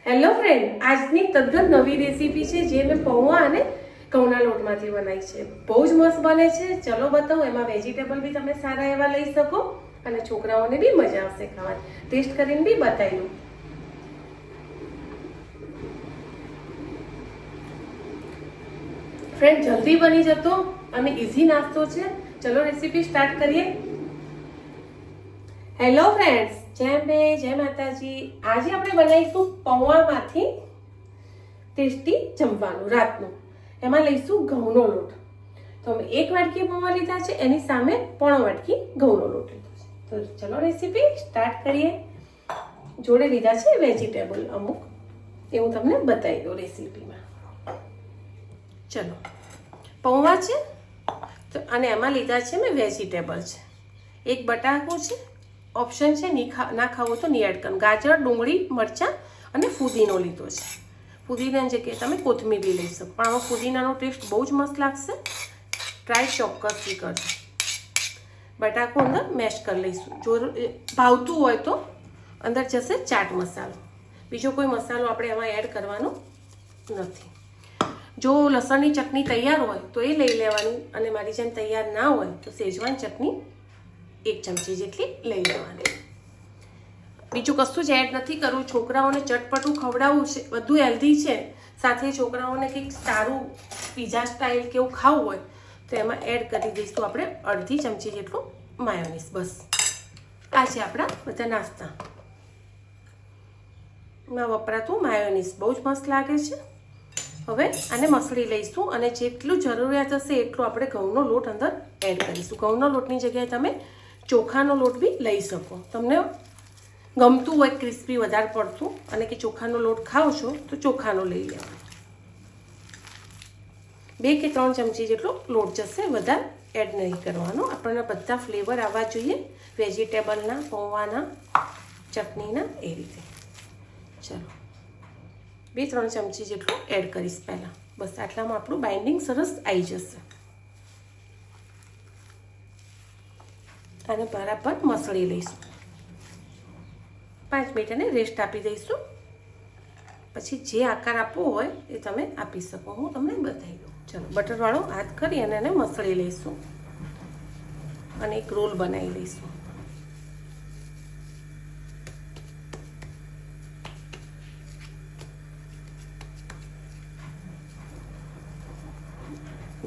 Hello friend, આજની તદ્દન નવી રેસીપી છે જે મેં પૌવા અને ઘઉંના લોટમાંથી બનાવી છે. બહુ જ મસ્ત બને છે. ચલો બતાવું. એમાં વેજીટેબલ બી તમે સારા એવા લઈ શકો અને છોકરાઓને બી મજા આવશે ખાવાની. ટેસ્ટ કરીને બી બતાવી દઉં. ફ્રેન્ડ, જલ્દી બની જતો અને ઇઝી નાસ્તો છે. ચલો રેસીપી સ્ટાર્ટ કરીએ. હેલો ફ્રેન્ડ્સ, જય માતાજી. આજે આપણે બનાવીશું પૌવામાંથી ટેસ્ટી જમવાનું રાતનું. એમાં લઈશું ઘઉંનો લોટ. તો અમે 1 વાટકી પૌવા લીધા છે, એની સામે 1.5 વાટકી ઘઉંનો લોટ લીધો છે. તો ચલો રેસીપી સ્ટાર્ટ કરીએ. જોડે લીધા છે વેજીટેબલ અમુક, એ હું તમને બતાવી દઉં રેસીપીમાં. ચલો, પૌવા છે તો અને એમાં લીધા છે મેં વેજીટેબલ છે. એક બટાકું છે, ઓપ્શન છે ના ખાવો તો નહીં એડ કરવું. ગાજર, ડુંગળી, મરચાં અને ફુદીનો લીધો છે. ફુદીનાની જગ્યાએ તમે કોથમીર બી લઈ શકો, પણ આમાં ફુદીનાનો ટેસ્ટ બહુ જ મસ્ત લાગશે. ટ્રાય ચોક્કસથી કરજો. બટાકું અંદર મેશ કરી લઈશું. જો ભાવતું હોય તો અંદર જશે ચાટ મસાલો. બીજો કોઈ મસાલો આપણે એમાં એડ કરવાનો નથી. જો લસણની ચટણી તૈયાર હોય તો એ લઈ લેવાની, અને મારી જેમ તૈયાર ના હોય તો શેજવાન ચટણી 1 ચમચી જેટલી લઈ લેવાની. બીજું કશું જ એડ નથી કરવું. છોકરાઓને ચટપટું ખવડાવવું છે, બધું હેલ્ધી છે. સાથે છોકરાઓને કંઈક સારું પીઝા સ્ટાઇલ કેવું ખાવું હોય તો એમાં એડ કરી દઈશું આપણે 1/2 ચમચી જેટલું માયોનીઝ. બસ આ છે આપણા બધા નાસ્તામાં વપરાતું માયોનીઝ. બહુ જ મસ્ત લાગે છે. હવે આને મસળી લઈશું અને જેટલું જરૂરિયાત હશે એટલું આપણે ઘઉંનો લોટ અંદર એડ કરીશું. ઘઉંનો લોટની જગ્યાએ તમે ચોખાનો લોટ બી લઈ શકો. તમને ગમતું હોય ક્રિસ્પી વધારે પડતું અને કે ચોખાનો લોટ ખાઓ છો તો ચોખાનો લઈ લેવાનો. 2 કે 3 ચમચી જેટલો લોટ જશે, વધારે એડ નહીં કરવાનો. આપણને બધા ફ્લેવર આવવા જોઈએ, વેજીટેબલના, પૌવાના, ચટણીના, એ રીતે. ચલો, 2-3 ચમચી જેટલું એડ કરીશ પહેલાં. બસ આટલામાં આપણું બાઇન્ડિંગ સરસ આવી જશે. આને બરાબર મસળી લઈશું. 5 મિનિટ એને રેસ્ટ આપી દઈશું. પછી જે આકાર આપવો હોય એ તમે આપી શકો. હું તમને બતાવી દઉં. ચલો, બટરવાળો હાથ કરી અને એને મસળી લઈશું અને એક રોલ બનાવી લઈશું.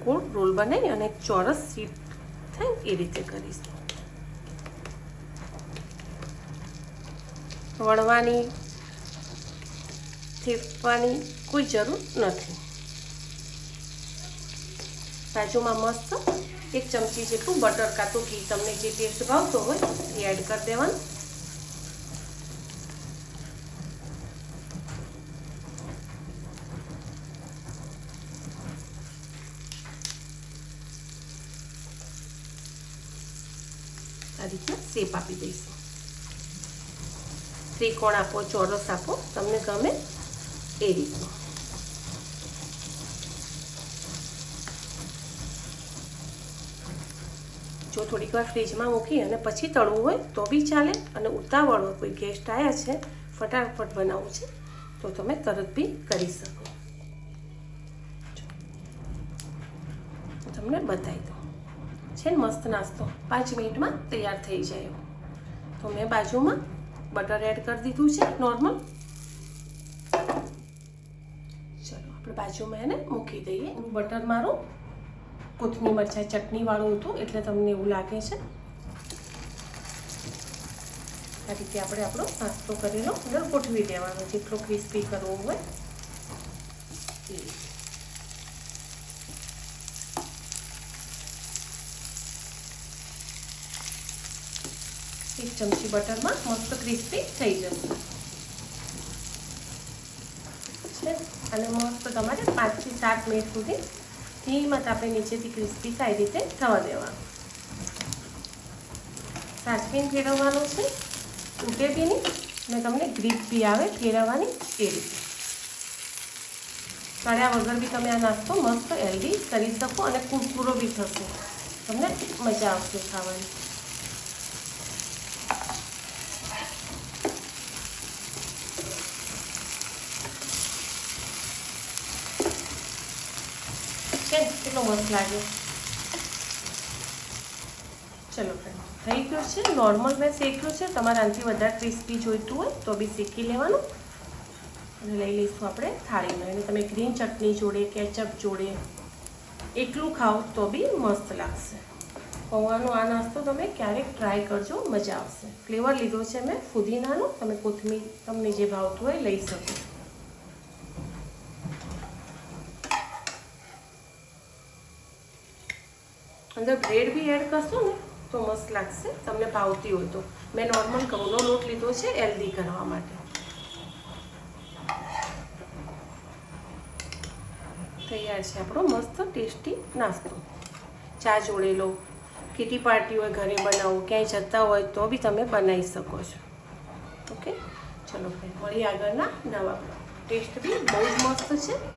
ગોળ રોલ બનાવી અને ચોરસ સીટ થાય એ રીતે કરીશું. વણવાની, થેપવાની કોઈ જરૂર નથી. બાજુમાં મસ્ત 1 ચમચી જેટલું બટર કાં તો ઘી, તમને જે ટેસ્ટ ભાવતો હોય એ એડ કરી દેવાનું. આ રીતના શેપ આપી દઈશું. ત્રિકોણ આપો, ચોરસ આપો, તમને ગમે એ રીતનું. જો થોડીક વાર ફ્રીજમાં મૂકી અને પછી તળવું હોય તો બી ચાલે, અને ઉતાવળ હોય, કોઈ ગેસ્ટ આવ્યા છે, ફટાફટ બનાવવું છે તો તમે તરત બી કરી શકો. તમને બતાવી દઉં. છે ને મસ્ત નાસ્તો, 5 મિનિટમાં તૈયાર થઈ જાય. તો મેં બાજુમાં બટર એડ કરી દીધું છે નોર્મલ. ચલો, આપણે બાજુમાં એને મૂકી દઈએ. બટર મારું કોથમીર મરચાં ચટણીવાળું હતું એટલે તમને એવું લાગે છે. આ રીતે આપણે આપણો નાસ્તો કરેલો અંદર ગોઠવી દેવાનો, જેટલો ક્રિસ્પી કરવો હોય એ રીતે. 1 ચમચી બટરમાં મસ્ત ક્રિસ્પી થઈ જશે. અને મસ્ત તમારે 5 થી 7 મિનિટ સુધી ધીમા તાપે નીચેથી ક્રિસ્પી થાય એ રીતે થવા દેવાનું. સાચવીને ફેરવવાનું છે, તૂટે બી નહીં અને તમને ગ્રીપ બી આવે ફેરવવાની એ રીતે. તળ્યા વગર બી તમે આ નાસ્તો મસ્ત હેલ્ધી કરી શકો અને કુરકુરો બી થશે. તમને મજા આવશે ખાવાની. કેમ કેટલો મસ્ત લાગે. ચલો ફ્રેન્ડ, થઈ ગયો છે. નોર્મલ મેં શેક્યું છે. તમારે આનાથી વધારે ક્રિસ્પી જોઈતું હોય તો બી શેકી લેવાનું. અને લઈ લઈશું આપણે થાળીમાં. અને તમે ગ્રીન ચટણી જોડે, કેચઅપ જોડે એકલું ખાઓ તો બી મસ્ત લાગશે. પૌવાનો આ નાસ્તો તમે ક્યારેક ટ્રાય કરજો, મજા આવશે. ફ્લેવર લીધો છે મેં ફુદીનાનો. તમે કોથમીર તમને જે ભાવતું હોય લઈ શકો. અંદર બ્રેડ બી એડ કરશો ને તો મસ્ત લાગશે, તમને ભાવતી હોય તો. મેં નોર્મલ ઘઉંનો લોટ લીધો છે હેલ્ધી કરવા માટે. તૈયાર છે આપણો મસ્ત ટેસ્ટી નાસ્તો. ચા જોડે લો, કિટી પાર્ટી હોય ઘરે બનાવો, ક્યાંય જતા હોય તો બી તમે બનાવી શકો છો. ઓકે, ચલો ફ્રેન્ડ, મળીએ આગળના નવા. ટેસ્ટ બી બહુ જ મસ્ત છે.